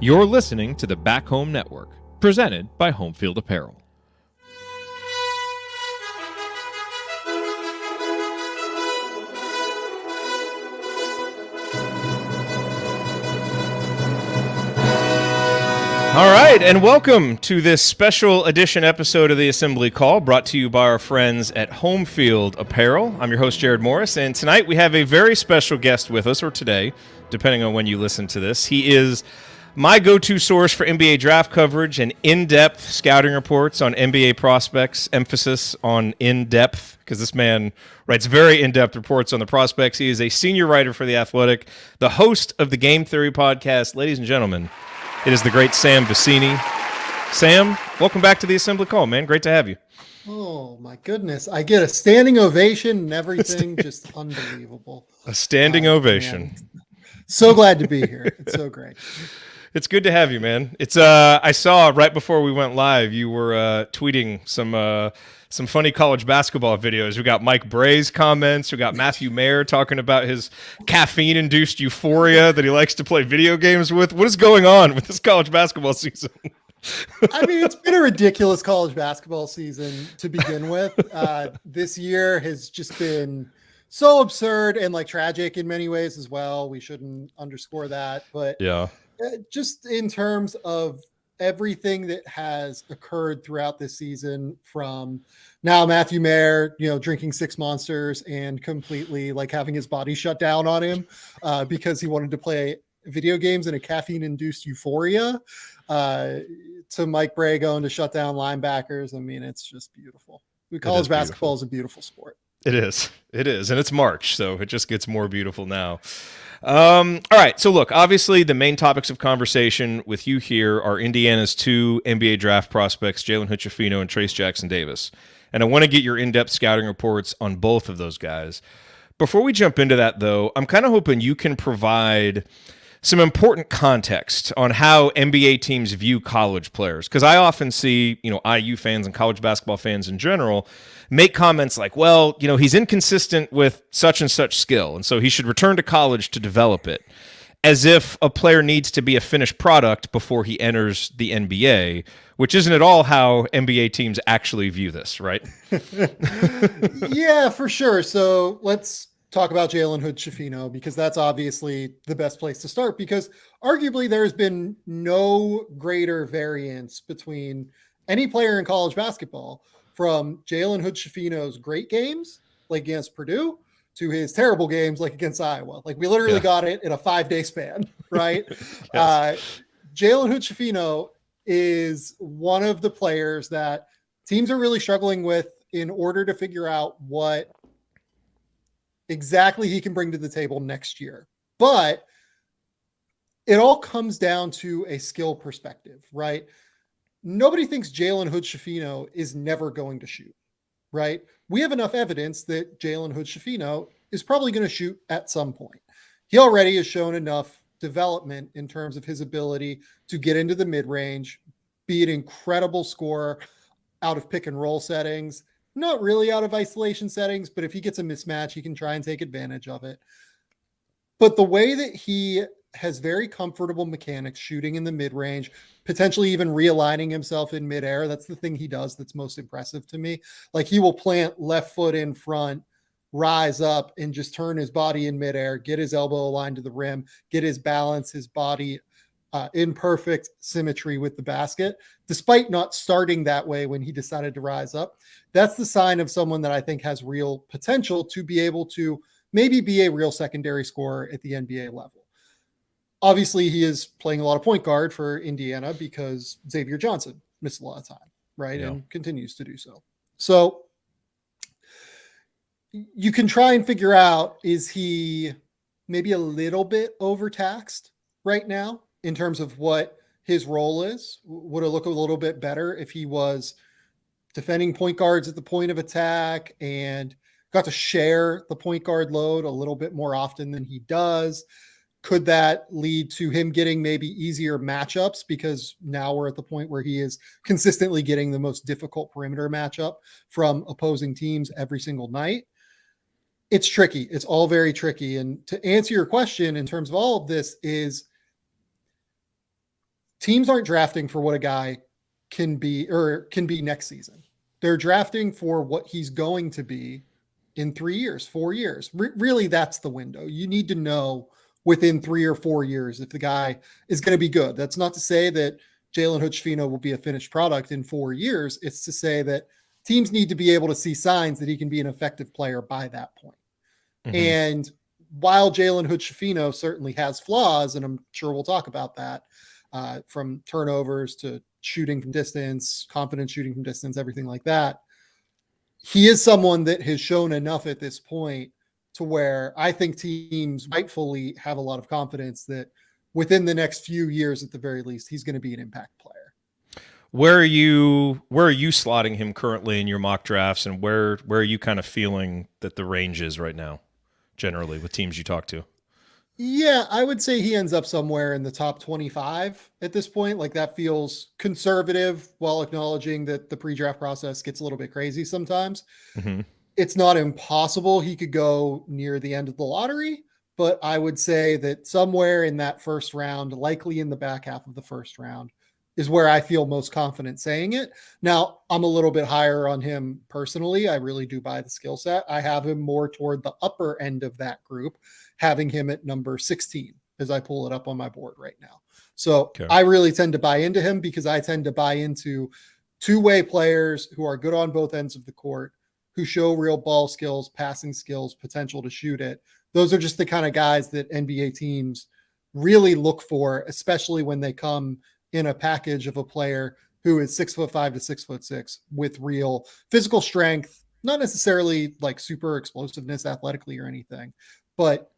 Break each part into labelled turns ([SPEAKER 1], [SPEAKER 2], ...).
[SPEAKER 1] You're listening to the Back Home Network, presented by Home Field Apparel. All right, and welcome to this special edition episode of the Assembly Call, brought to you by our friends at Home Field Apparel. I'm your host, Jared Morris, and tonight we have a very special guest with us, or today, depending on when you listen to this. He is my go-to source for NBA draft coverage and in-depth scouting reports on NBA prospects, emphasis on in-depth, because this man writes very in-depth reports on the prospects. He is a senior writer for The Athletic, the host of the Game Theory podcast. Ladies and gentlemen, it is the great Sam Vecenie. Sam, welcome back to the Assembly Call, man. Great to have you.
[SPEAKER 2] Oh, my goodness. I get a standing ovation and everything. Just unbelievable.
[SPEAKER 1] A standing ovation.
[SPEAKER 2] Man. So glad to be here. It's so great.
[SPEAKER 1] It's good to have you, man. It's I saw right before we went live, you were tweeting some funny college basketball videos. We got Mike Bray's comments. We got Matthew Mayer talking about his caffeine-induced euphoria that he likes to play video games with. What is going on with this college basketball season?
[SPEAKER 2] I mean, it's been a ridiculous college basketball season to begin with. This year has just been so absurd and like tragic in many ways as well. We shouldn't underscore that, but yeah. Just in terms of everything that has occurred throughout this season, from now Matthew Mayer, drinking Six Monsters and completely like having his body shut down on him because he wanted to play video games in a caffeine-induced euphoria, to Mike Bray going to shut down linebackers. I mean, it's just beautiful. College basketball is a beautiful sport.
[SPEAKER 1] It is. And it's March, so it just gets more beautiful now. All right. So look, obviously the main topics of conversation with you here are Indiana's two NBA draft prospects, Jalen Hood-Schifino and Trayce Jackson-Davis. And I want to get your in-depth scouting reports on both of those guys. Before we jump into that, though, I'm kind of hoping you can provide some important context on how NBA teams view college players. Because I often see, IU fans and college basketball fans in general make comments like, well, he's inconsistent with such and such skill, and so he should return to college to develop it, as if a player needs to be a finished product before he enters the NBA, which isn't at all how NBA teams actually view this, right?
[SPEAKER 2] Yeah, for sure. So let's talk about Jalen Hood-Schifino, because that's obviously the best place to start, because arguably there's been no greater variance between any player in college basketball, from Jalen Hood-Schifino's great games, like against Purdue, to his terrible games, like against Iowa. Like we literally got it in a 5-day span, right? Yes. Jalen Hood-Schifino is one of the players that teams are really struggling with in order to figure out what exactly he can bring to the table next year. But it all comes down to a skill perspective, right? Nobody thinks Jalen Hood-Schifino is never going to shoot, right? We have enough evidence that Jalen Hood-Schifino is probably going to shoot at some point. He already has shown enough development in terms of his ability to get into the mid-range, be an incredible scorer out of pick and roll settings, not really out of isolation settings, but if he gets a mismatch, he can try and take advantage of it. But the way that he has very comfortable mechanics shooting in the mid-range, potentially even realigning himself in midair. That's the thing he does that's most impressive to me. Like he will plant left foot in front, rise up, and just turn his body in midair, get his elbow aligned to the rim, get his balance, his body in perfect symmetry with the basket, despite not starting that way when he decided to rise up. That's the sign of someone that I think has real potential to be able to maybe be a real secondary scorer at the NBA level. Obviously, he is playing a lot of point guard for Indiana because Xavier Johnson missed a lot of time, right? Yeah. And continues to do so. So you can try and figure out, is he maybe a little bit overtaxed right now in terms of what his role is? Would it look a little bit better if he was defending point guards at the point of attack and got to share the point guard load a little bit more often than he does? Could that lead to him getting maybe easier matchups, because now we're at the point where he is consistently getting the most difficult perimeter matchup from opposing teams every single night? It's tricky. It's all very tricky. And to answer your question in terms of all of this is, teams aren't drafting for what a guy can be next season. They're drafting for what he's going to be in 3 years, 4 years. Really, that's the window. You need to know within 3 or 4 years if the guy is going to be good. That's not to say that Jalen Hood-Schifino will be a finished product in 4 years. It's to say that teams need to be able to see signs that he can be an effective player by that point. Mm-hmm. And while Jalen Hood-Schifino certainly has flaws, and I'm sure we'll talk about that, from turnovers to shooting from distance, confident shooting from distance, everything like that, he is someone that has shown enough at this point to where I think teams rightfully have a lot of confidence that within the next few years, at the very least, he's going to be an impact player.
[SPEAKER 1] Where are you slotting him currently in your mock drafts, and where are you kind of feeling that the range is right now, generally with teams you talk to?
[SPEAKER 2] Yeah, I would say he ends up somewhere in the top 25 at this point. Like, that feels conservative while acknowledging that the pre-draft process gets a little bit crazy sometimes. Mm-hmm. It's not impossible he could go near the end of the lottery, but I would say that somewhere in that first round, likely in the back half of the first round, is where I feel most confident saying it. Now, I'm a little bit higher on him personally. I really do buy the skill set. I have him more toward the upper end of that group, having him at number 16 as I pull it up on my board right now. So okay. I really tend to buy into him because I tend to buy into two-way players who are good on both ends of the court, who show real ball skills, passing skills, potential to shoot it. Those are just the kind of guys that NBA teams really look for, especially when they come in a package of a player who is 6'5" to 6'6" with real physical strength, not necessarily like super explosiveness athletically or anything, but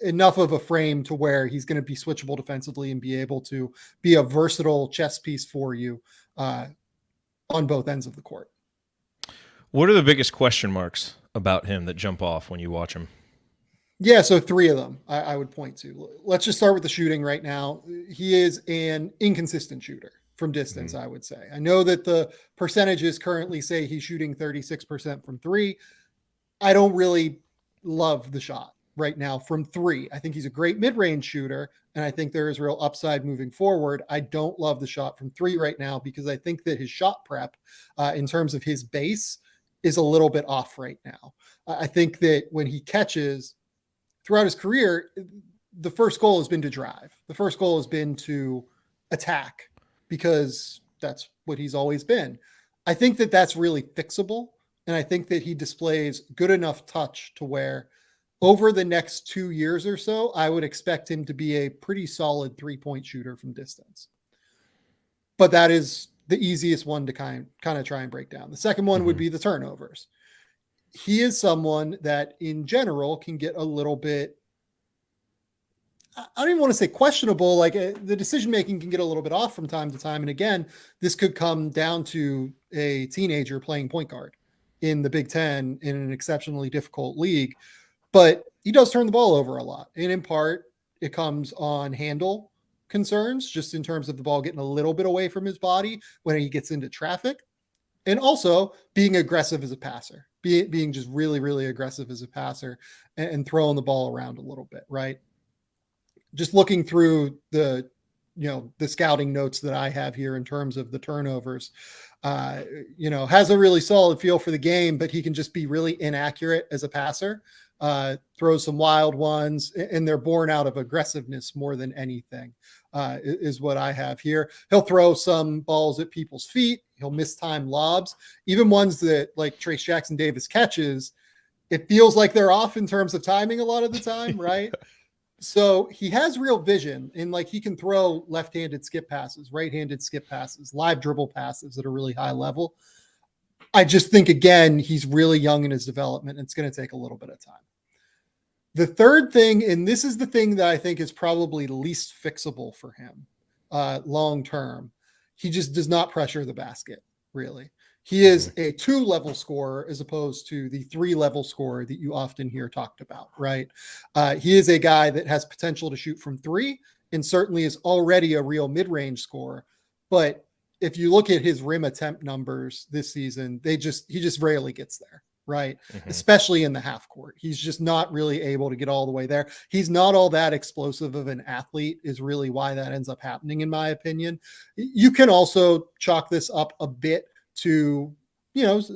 [SPEAKER 2] enough of a frame to where he's going to be switchable defensively and be able to be a versatile chess piece for you on both ends of the court.
[SPEAKER 1] What are the biggest question marks about him that jump off when you watch him?
[SPEAKER 2] Yeah, so 3 of them I would point to. Let's just start with the shooting right now. He is an inconsistent shooter from distance, I would say. I know that the percentages currently say he's shooting 36% from 3. I don't really love the shot right now from 3. I think he's a great mid-range shooter, and I think there is real upside moving forward. I don't love the shot from 3 right now because I think that his shot prep in terms of his base is a little bit off right now. I think that when he catches throughout his career, the first goal has been to drive. The first goal has been to attack because that's what he's always been. I think that that's really fixable. And I think that he displays good enough touch to where over the next 2 years or so, I would expect him to be a pretty solid 3-point shooter from distance. But that is the easiest one to kind of try and break down. The second one would be the turnovers. He is someone that in general can get a little bit, I don't even want to say questionable, like the decision-making can get a little bit off from time to time. And again, this could come down to a teenager playing point guard in the Big Ten in an exceptionally difficult league, but he does turn the ball over a lot. And in part, it comes on handle concerns, just in terms of the ball getting a little bit away from his body when he gets into traffic. And also being aggressive as a passer, being just really, really aggressive as a passer and throwing the ball around a little bit, right? Just looking through the scouting notes that I have here in terms of the turnovers, has a really solid feel for the game, but he can just be really inaccurate as a passer, throws some wild ones, and they're born out of aggressiveness more than anything, is what I have here. He'll throw some balls at people's feet. He'll miss time lobs, even ones that like Trayce Jackson-Davis catches. It feels like they're off in terms of timing a lot of the time, right? So he has real vision, and like he can throw left-handed skip passes, right-handed skip passes, live dribble passes at a really high level. I just think, again, he's really young in his development, and it's going to take a little bit of time. The third thing, and this is the thing that I think is probably least fixable for him long-term, he just does not pressure the basket, really. He is a 2-level scorer as opposed to the 3-level scorer that you often hear talked about, right? He is a guy that has potential to shoot from 3 and certainly is already a real mid-range scorer. But if you look at his rim attempt numbers this season, he just rarely gets there, right?
[SPEAKER 1] Mhm.
[SPEAKER 2] Especially in the half court. He's just not really able to get all the way there. He's not all that explosive of an athlete, is really why that ends up happening, in my opinion. You can also chalk this up a bit to,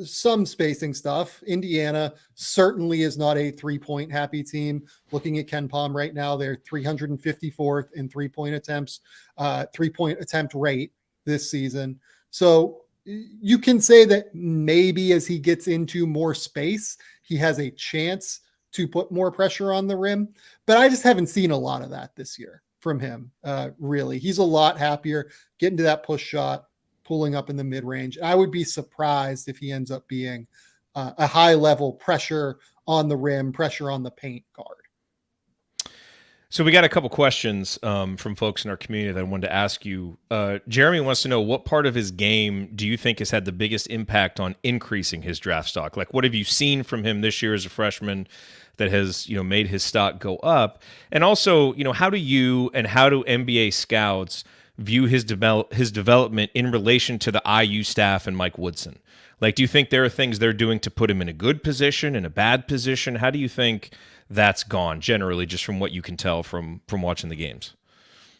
[SPEAKER 2] some spacing stuff. Indiana certainly is not a 3-point happy team. Looking at Ken Palm right now, they're 354th in 3-point attempts, 3-point attempt rate this season. So you can say that maybe as he gets into more space, he has a chance to put more pressure on the rim. But I just haven't seen a lot of that this year from him, really. He's a lot happier getting to that push shot, pulling up in the mid-range. I would be surprised if he ends up being a high-level pressure on the rim, pressure on the paint guard.
[SPEAKER 1] So we got a couple questions from folks in our community that I wanted to ask you. Jeremy wants to know, what part of his game do you think has had the biggest impact on increasing his draft stock? Like, what have you seen from him this year as a freshman that has, made his stock go up? And also, how do you and how do NBA scouts view his development in relation to the IU staff and Mike Woodson? Like, do you think there are things they're doing to put him in a good position, in a bad position? How do you think that's gone generally, just from what you can tell from watching the games?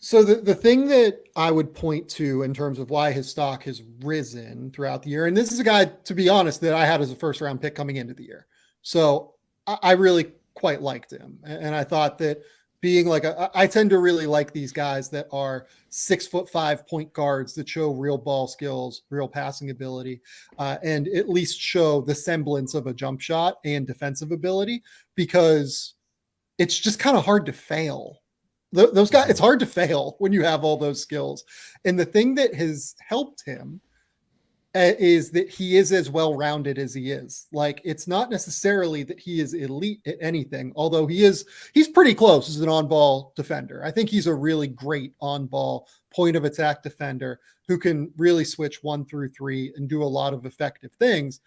[SPEAKER 2] So the thing that I would point to in terms of why his stock has risen throughout the year, and this is a guy, to be honest, that I had as a first round pick coming into the year. So I really quite liked him. And I thought that being like I tend to really like these guys that are 6'5" point guards that show real ball skills, real passing ability, and at least show the semblance of a jump shot and defensive ability, because it's just kind of hard to fail. Those guys, it's hard to fail when you have all those skills. And the thing that has helped him is that he is as well-rounded as he is. Like, it's not necessarily that he is elite at anything, although he's pretty close as an on-ball defender. I think he's a really great on-ball point of attack defender who can really switch 1 through 3 and do a lot of effective things.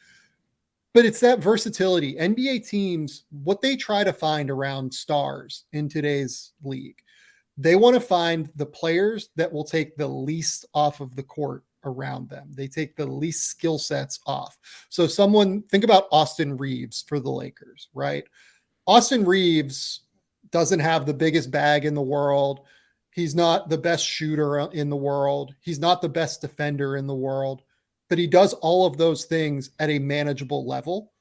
[SPEAKER 2] But it's that versatility. NBA teams, what they try to find around stars in today's league, they want to find the players that will take the least off of the court around them. They take the least skill sets off. So think about Austin Reeves for the Lakers, right? Austin Reeves doesn't have the biggest bag in the world. He's not the best shooter in the world. He's not the best defender in the world, but he does all of those things at a manageable level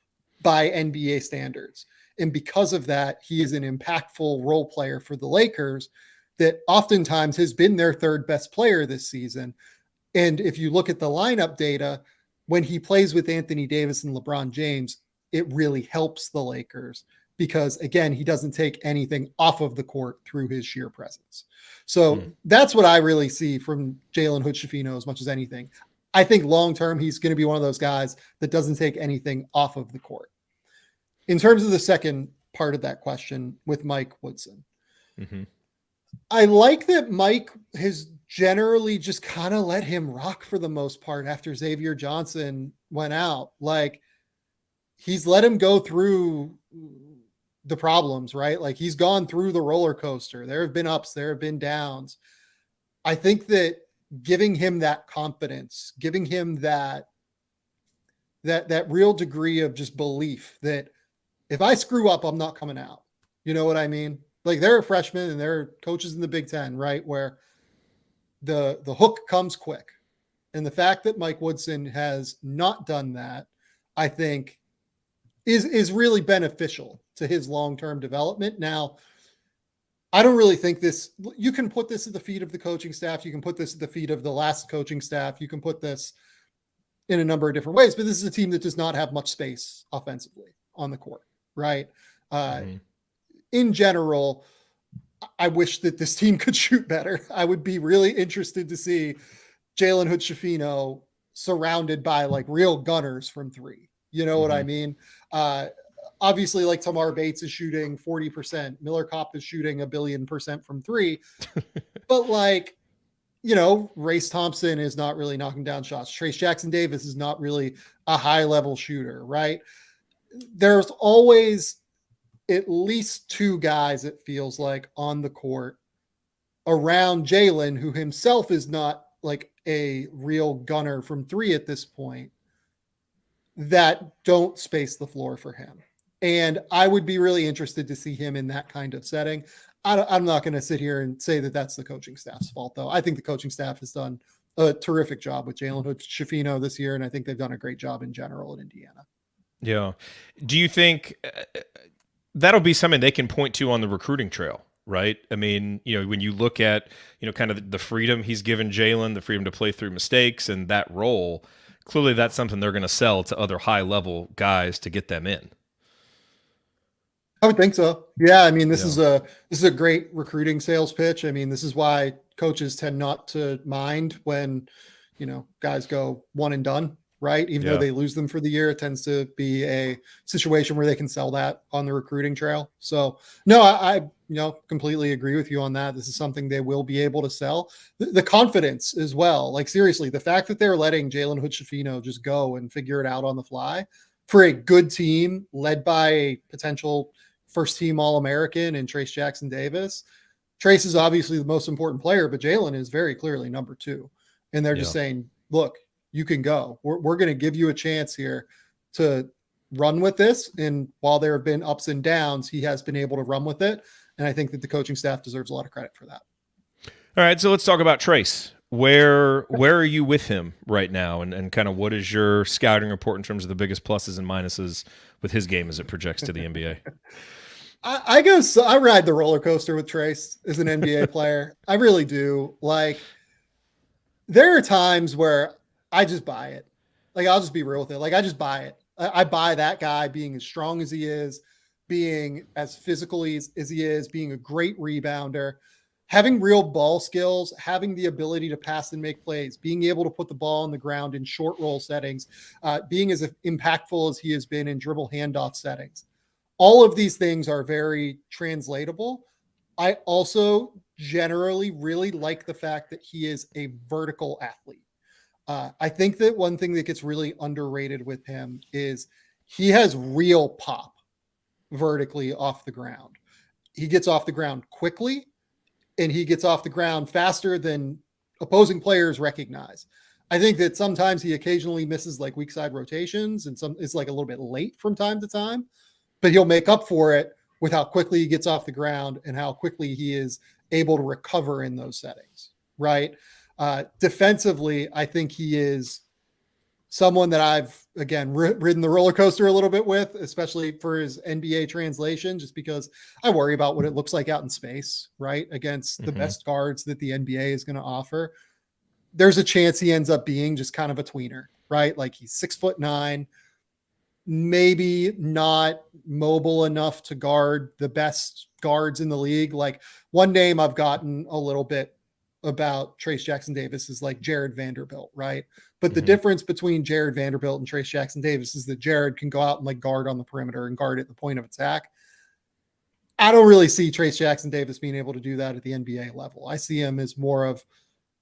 [SPEAKER 2] by NBA standards. And because of that, he is an impactful role player for the Lakers that oftentimes has been their third best player this season. And if you look at the lineup data, when he plays with Anthony Davis and LeBron James, it really helps the Lakers because, again, he doesn't take anything off of the court through his sheer presence. So that's what I really see from Jalen Hood-Schifino as much as anything. I think long-term, he's going to be one of those guys that doesn't take anything off of the court. In terms of the second part of that question with Mike Woodson, I like that Mike has generally just kind of let him rock for the most part after Xavier Johnson went out. Like, he's let him go through the problems, right? Like, he's gone through the roller coaster. There have been ups, there have been downs. I think that giving him that confidence, giving him that real degree of just belief that if I screw up, I'm not coming out. You know what I mean? Like, there are freshmen and there are coaches in the Big Ten, right, where the hook comes quick. And the fact that Mike Woodson has not done that, I think, is really beneficial to his long-term development. Now, I don't really think you can put this at the feet of the coaching staff. You can put this at the feet of the last coaching staff. You can put this in a number of different ways, but this is a team that does not have much space offensively on the court, right? In general, I wish that this team could shoot better. I would be really interested to see Jalen Hood-Schifino surrounded by like real gunners from 3. You know what I mean? Obviously, like, Tamar Bates is shooting 40%. Miller Kopp is shooting 1,000,000,000% from 3. But, like, Race Thompson is not really knocking down shots. Trayce Jackson-Davis is not really a high-level shooter, right? There's always at least 2 guys, it feels like, on the court around Jalen, who himself is not like a real gunner from 3 at this point, that don't space the floor for him. And I would be really interested to see him in that kind of setting. I'm not going to sit here and say that that's the coaching staff's fault, though. I think the coaching staff has done a terrific job with Jalen Hood-Schifino this year, and I think they've done a great job in general in Indiana.
[SPEAKER 1] Yeah. Do you think that'll be something they can point to on the recruiting trail? Right. I mean, when you look at, kind of the freedom he's given Jalen, the freedom to play through mistakes and that role, clearly that's something they're going to sell to other high level guys to get them in.
[SPEAKER 2] I would think so. Yeah. I mean, this is a great recruiting sales pitch. I mean, this is why coaches tend not to mind when, guys go one and done. Right. Even though they lose them for the year, it tends to be a situation where they can sell that on the recruiting trail. So no, I completely agree with you on that. This is something they will be able to sell. The confidence as well. Like seriously, the fact that they're letting Jalen Hood-Schifino just go and figure it out on the fly for a good team led by a potential first team All-American and Trayce Jackson-Davis. Trayce is obviously the most important player, but Jalen is very clearly number 2. And they're just saying, look, you can go. We're going to give you a chance here to run with this. And while there have been ups and downs, he has been able to run with it. And I think that the coaching staff deserves a lot of credit for that.
[SPEAKER 1] All right. So let's talk about Trayce. Where are you with him right now? And kind of what is your scouting report in terms of the biggest pluses and minuses with his game as it projects to the NBA?
[SPEAKER 2] I ride the roller coaster with Trayce as an NBA player. I really do. Like, there are times where I just buy it. Like, I'll just be real with it. Like, I just buy it. I buy that guy being as strong as he is, being as physically as he is, being a great rebounder, having real ball skills, having the ability to pass and make plays, being able to put the ball on the ground in short roll settings, being as impactful as he has been in dribble handoff settings. All of these things are very translatable. I also generally really like the fact that he is a vertical athlete. I think that one thing that gets really underrated with him is he has real pop vertically off the ground. He gets off the ground quickly and he gets off the ground faster than opposing players recognize. I think that sometimes he occasionally misses like weak side rotations and it's like a little bit late from time to time, but he'll make up for it with how quickly he gets off the ground and how quickly he is able to recover in those settings. Right. Defensively, I think he is someone that I've, again, ridden the roller coaster a little bit with, especially for his NBA translation, just because I worry about what it looks like out in space, right? Against the best guards that the NBA is going to offer. There's a chance he ends up being just kind of a tweener, right? Like he's 6'9", maybe not mobile enough to guard the best guards in the league. Like one name I've gotten a little bit about Trayce Jackson-Davis is like Jared Vanderbilt, right? But the difference between Jared Vanderbilt and Trayce Jackson-Davis is that Jared can go out and like guard on the perimeter and guard at the point of attack. I don't really see Trayce Jackson-Davis being able to do that at the NBA level. I see him as more of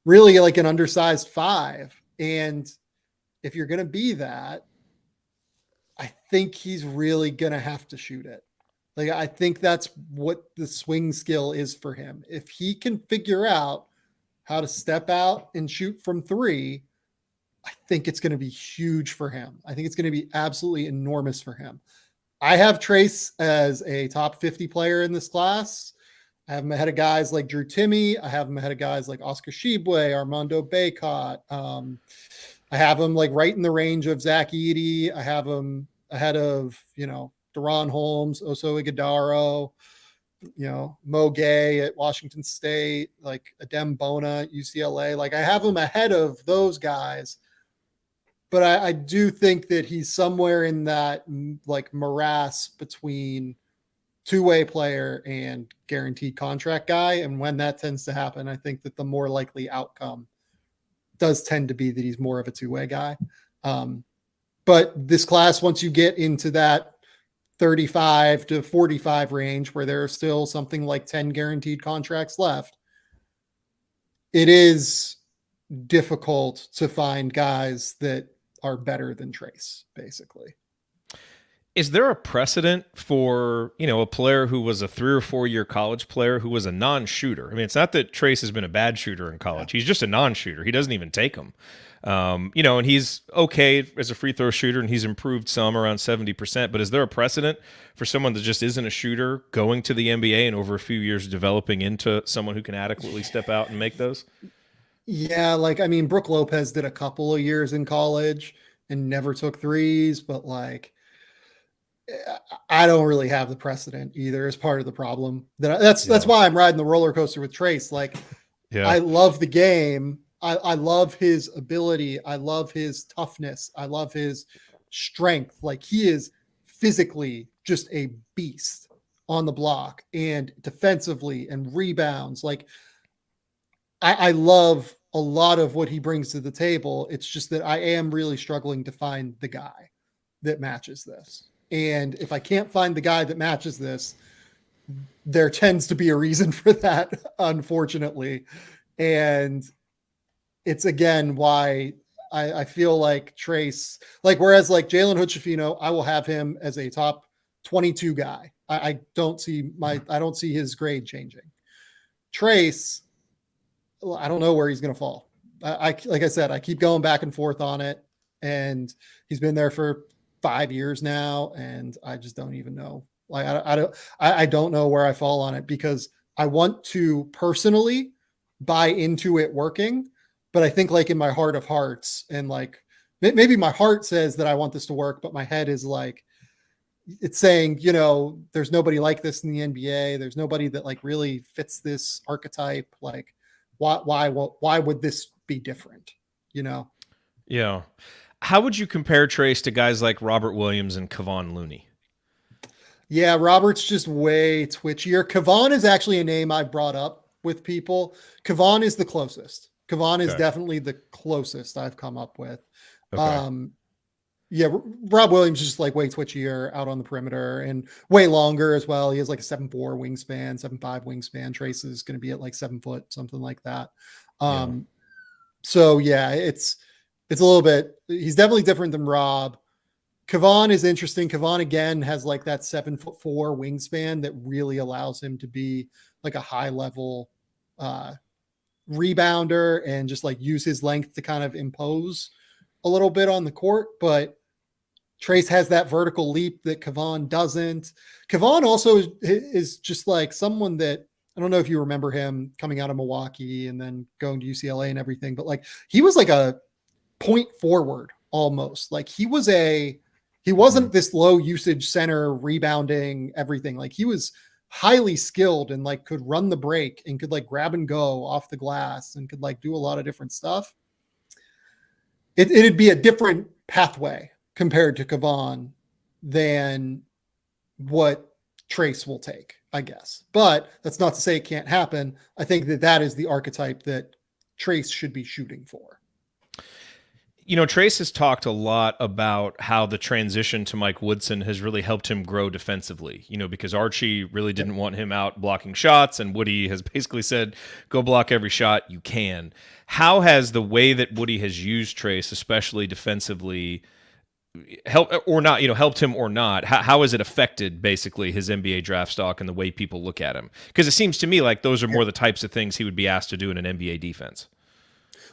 [SPEAKER 2] really like an undersized 5. And if you're going to be that, I think he's really going to have to shoot it. Like, I think that's what the swing skill is for him. If he can figure out how to step out and shoot from 3, I think it's going to be huge for him. I think it's going to be absolutely enormous for him. I have Trayce as a top 50 player in this class. I have him ahead of guys like Drew Timme. I have him ahead of guys like Oscar Tshiebwe, Armando Bacot. I have him like right in the range of Zach Edey. I have him ahead of, Deron Holmes, Oso Ighodaro, Mo Gay at Washington State, like Adem Bona at UCLA. Like I have him ahead of those guys, but I do think that he's somewhere in that like morass between two-way player and guaranteed contract guy. And when that tends to happen, I think that the more likely outcome does tend to be that he's more of a two-way guy. But this class, once you get into that 35 to 45 range where there are still something like 10 guaranteed contracts left, it is difficult to find guys that are better than Trayce, basically.
[SPEAKER 1] Is there a precedent for, a player who was a 3 or 4 year college player who was a non-shooter? I mean, it's not that Trayce has been a bad shooter in
[SPEAKER 2] Yeah.
[SPEAKER 1] college. He's just a non-shooter. He doesn't even take them. And he's okay as a free throw shooter, and he's improved some around 70%. But is there a precedent for someone that just isn't a shooter going to the NBA and over a few years developing into someone who can adequately step out and make those?
[SPEAKER 2] Yeah, like I mean, Brooke Lopez did a couple of years in college and never took threes, but like I don't really have the precedent either as part of the problem. That's
[SPEAKER 1] Yeah.
[SPEAKER 2] why I'm riding the roller coaster with Trayce. Like
[SPEAKER 1] Yeah.
[SPEAKER 2] I love the game. I love his ability. I love his toughness. I love his strength. Like he is physically just a beast on the block and defensively and rebounds. Like I love a lot of what he brings to the table. It's just that I am really struggling to find the guy that matches this. And if I can't find the guy that matches this, there tends to be a reason for that, unfortunately. And it's again why I feel like Trayce, like whereas like Jalen Hood-Schifino, I will have him as a top 22 guy. I don't see his grade changing. Trayce, I don't know where he's going to fall. Like I said, I keep going back and forth on it, and he's been there for 5 years now, and I just don't even know. Like I don't know where I fall on it because I want to personally buy into it working, but I think like in my heart of hearts, and like maybe my heart says that I want this to work, but my head is like it's saying, there's nobody like this in the NBA. There's nobody that like really fits this archetype. Like why would this be different?
[SPEAKER 1] Yeah. How would you compare Trayce to guys like Robert Williams and Kevon Looney?
[SPEAKER 2] Yeah, Robert's just way twitchier. Kevon is actually a name I brought up with people. Kevon is the closest. Kevon is
[SPEAKER 1] Okay.
[SPEAKER 2] definitely the closest I've come up with.
[SPEAKER 1] Okay.
[SPEAKER 2] Yeah, Rob Williams is just like way twitchier out on the perimeter and way longer as well. He has like a 7'4" wingspan, 7'5" wingspan. Trayce is going to be at like 7 foot, something like that.
[SPEAKER 1] Yeah.
[SPEAKER 2] So yeah, it's a little bit. He's definitely different than Rob. Kevon is interesting. Kevon again has like that 7'4" wingspan that really allows him to be like a high level rebounder and just like use his length to kind of impose a little bit on the court. But Trayce has that vertical leap that Kevon doesn't. Kevon also is just like someone that I don't know if you remember him coming out of Milwaukee and then going to UCLA and everything, but like he was like a point forward almost. Like he wasn't this low usage center rebounding everything. Like he was highly skilled and like could run the break and could like grab and go off the glass and could like do a lot of different stuff. It'd be a different pathway compared to Kevon than what Trayce will take, I guess. But that's not to say it can't happen. I think that is the archetype that Trayce should be shooting for.
[SPEAKER 1] Trayce has talked a lot about how the transition to Mike Woodson has really helped him grow defensively, because Archie really didn't want him out blocking shots, and Woody has basically said, go block every shot you can. How has the way that Woody has used Trayce, especially defensively, helped him or not? How has it affected basically his NBA draft stock and the way people look at him? Because it seems to me like those are more the types of things he would be asked to do in an NBA defense.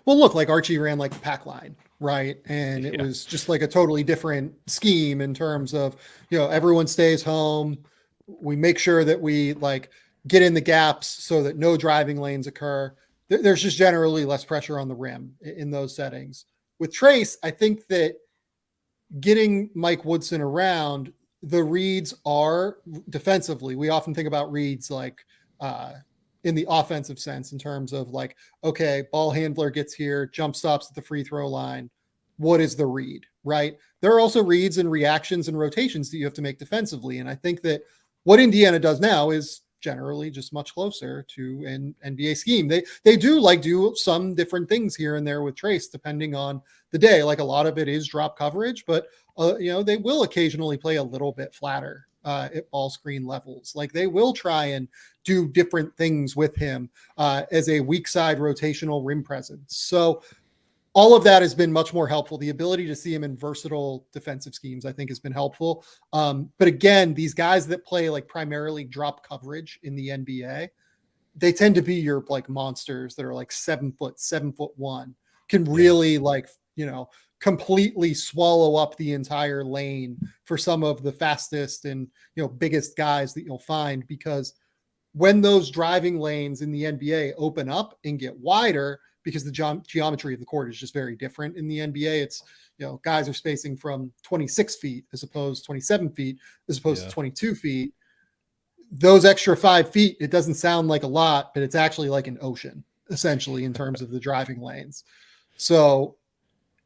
[SPEAKER 2] Well, look, like Archie ran like the pack line, right? And it
[SPEAKER 1] Yeah.
[SPEAKER 2] was just like a totally different scheme in terms of, everyone stays home. We make sure that we like get in the gaps so that no driving lanes occur. There's just generally less pressure on the rim in those settings. With Trayce, I think that getting Mike Woodson around, the reads are defensively. We often think about reads like in the offensive sense in terms of like, okay, ball handler gets here, jump stops at the free throw line. What is the read, right? There are also reads and reactions and rotations that you have to make defensively. And I think that what Indiana does now is generally just much closer to an NBA scheme. They do some different things here and there with Trayce depending on the day. Like a lot of it is drop coverage, but they will occasionally play a little bit flatter at ball screen levels. Like they will try and do different things with him as a weak side rotational rim presence. So all of that has been much more helpful. The ability to see him in versatile defensive schemes, I think, has been helpful. But again, these guys that play like primarily drop coverage in the NBA, they tend to be your like monsters that are like 7 foot, 7'1", can really completely swallow up the entire lane for some of the fastest and biggest guys that you'll find, because when those driving lanes in the NBA open up and get wider, because the geometry of the court is just very different in the NBA. It's, guys are spacing from 26 feet as opposed to 27 feet, as opposed to 22 feet. Those extra 5 feet, it doesn't sound like a lot, but it's actually like an ocean, essentially, in terms of the driving lanes. So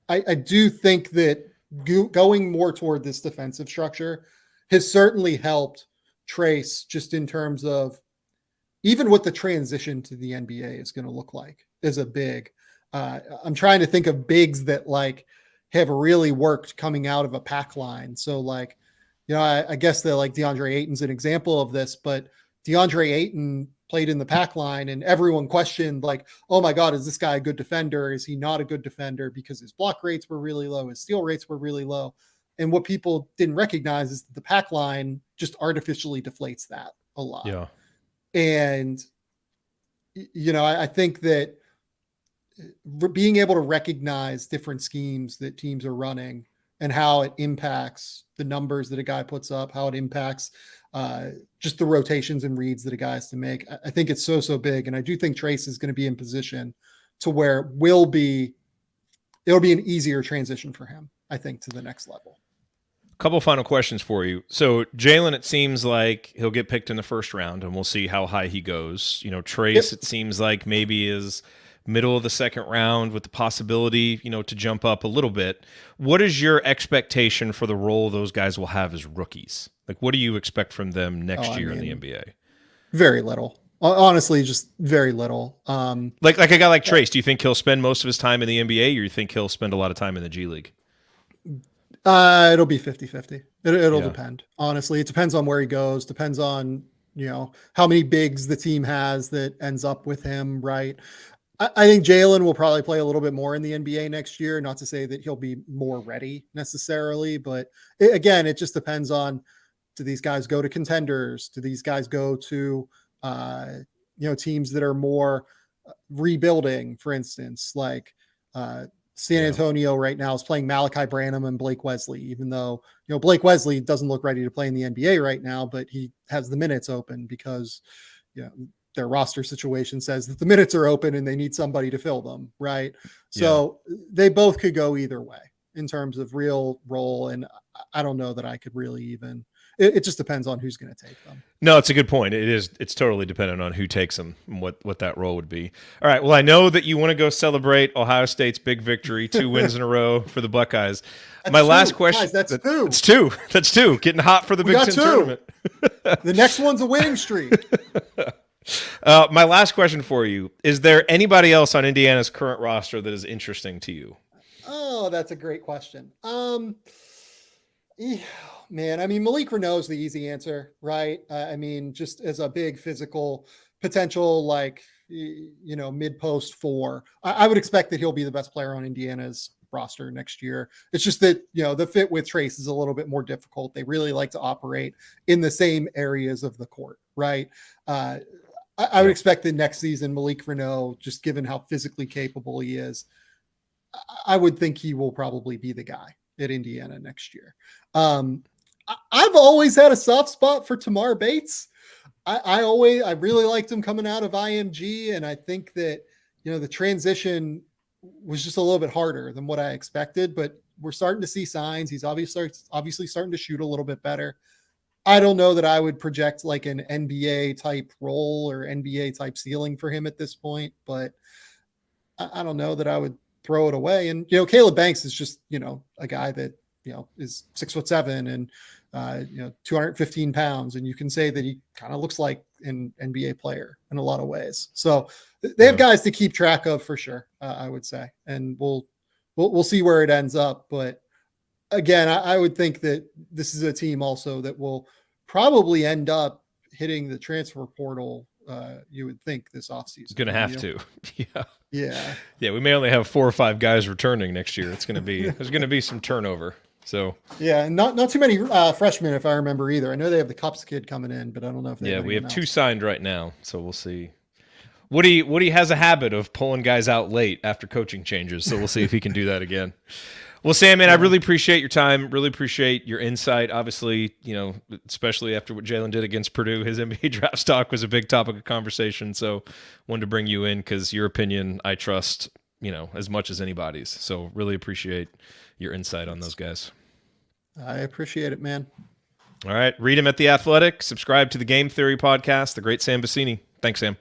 [SPEAKER 2] I do think that going more toward this defensive structure has certainly helped Trayce, just in terms of even what the transition to the NBA is going to look like as a big. I'm trying to think of bigs that like have really worked coming out of a pack line. So like, I guess that like DeAndre Ayton's an example of this, but DeAndre Ayton played in the pack line and everyone questioned like, oh my God, is this guy a good defender? Is he not a good defender? Because his block rates were really low, his steal rates were really low. And what people didn't recognize is that the pack line just artificially deflates that a lot.
[SPEAKER 1] Yeah.
[SPEAKER 2] And, I think that being able to recognize different schemes that teams are running and how it impacts the numbers that a guy puts up, how it impacts just the rotations and reads that a guy has to make. I think it's so big. And I do think Trayce is going to be in position to where it'll be an easier transition for him, I think, to the next level.
[SPEAKER 1] Couple final questions for you. So Jalen, it seems like he'll get picked in the first round, and we'll see how high he goes. Trayce, It seems like maybe is middle of the second round with the possibility, to jump up a little bit. What is your expectation for the role those guys will have as rookies? Like, what do you expect from them next year in the NBA?
[SPEAKER 2] Very little. Honestly, just very little.
[SPEAKER 1] Like a guy like Trayce, do you think he'll spend most of his time in the NBA, or you think he'll spend a lot of time in the G League?
[SPEAKER 2] It'll be 50-50. It'll depend. Honestly, it depends on where he goes. Depends on, how many bigs the team has that ends up with him. Right. I think Jalen will probably play a little bit more in the NBA next year. Not to say that he'll be more ready necessarily, but again, it just depends on, do these guys go to contenders? Do these guys go to, teams that are more rebuilding, for instance, like, San Antonio right now is playing Malachi Branham and Blake Wesley, even though, Blake Wesley doesn't look ready to play in the NBA right now, but he has the minutes open because, their roster situation says that the minutes are open and they need somebody to fill them. Right. So they both could go either way in terms of real role. And I don't know that I could really even, it just depends on who's going to take them.
[SPEAKER 1] No, it's a good point. It's totally dependent on who takes them and what that role would be. All right. Well, I know that you want to go celebrate Ohio State's big victory, 2 wins in a row for the Buckeyes. Last question.
[SPEAKER 2] Guys, that's two.
[SPEAKER 1] It's two. That's two. Getting hot for the Big Ten tournament.
[SPEAKER 2] The next one's a winning streak.
[SPEAKER 1] My last question for you: is there anybody else on Indiana's current roster that is interesting to you?
[SPEAKER 2] Oh, that's a great question. Man, I mean, Malik Renault's the easy answer, right? Just as a big physical potential, like, mid-post 4, I would expect that he'll be the best player on Indiana's roster next year. It's just that, the fit with Trayce is a little bit more difficult. They really like to operate in the same areas of the court, right? I would expect that next season, Malik Renault, just given how physically capable he is, I would think he will probably be the guy at Indiana next year. I've always had a soft spot for Tamar Bates. I really liked him coming out of IMG. And I think that, the transition was just a little bit harder than what I expected, but we're starting to see signs. He's obviously starting to shoot a little bit better. I don't know that I would project like an NBA type role or NBA type ceiling for him at this point, but I don't know that I would throw it away. And, Caleb Banks is just, a guy that, is 6'7" and, 215 pounds. And you can say that he kind of looks like an NBA player in a lot of ways. So they have guys to keep track of for sure, I would say. And we'll see where it ends up. But again, I would think that this is a team also that will probably end up hitting the transfer portal you would think this offseason.
[SPEAKER 1] It's going to have to. Yeah.
[SPEAKER 2] Yeah.
[SPEAKER 1] Yeah. We may only have 4 or 5 guys returning next year. It's going to be, there's going to be some turnover. So
[SPEAKER 2] yeah, and not too many freshmen, if I remember either. I know they have the Cups kid coming in, but I don't know if they
[SPEAKER 1] we have 2 signed right now. So we'll see. Woody has a habit of pulling guys out late after coaching changes. So we'll see if he can do that again. Well, Sam, man, I really appreciate your time. Really appreciate your insight. Obviously, especially after what Jalen did against Purdue, his NBA draft stock was a big topic of conversation. So wanted to bring you in because your opinion I trust, as much as anybody's. So really appreciate your insight on those guys.
[SPEAKER 2] I appreciate it, man.
[SPEAKER 1] All right. Read him at The Athletic. Subscribe to the Game Theory podcast. The great Sam Vecenie. Thanks, Sam.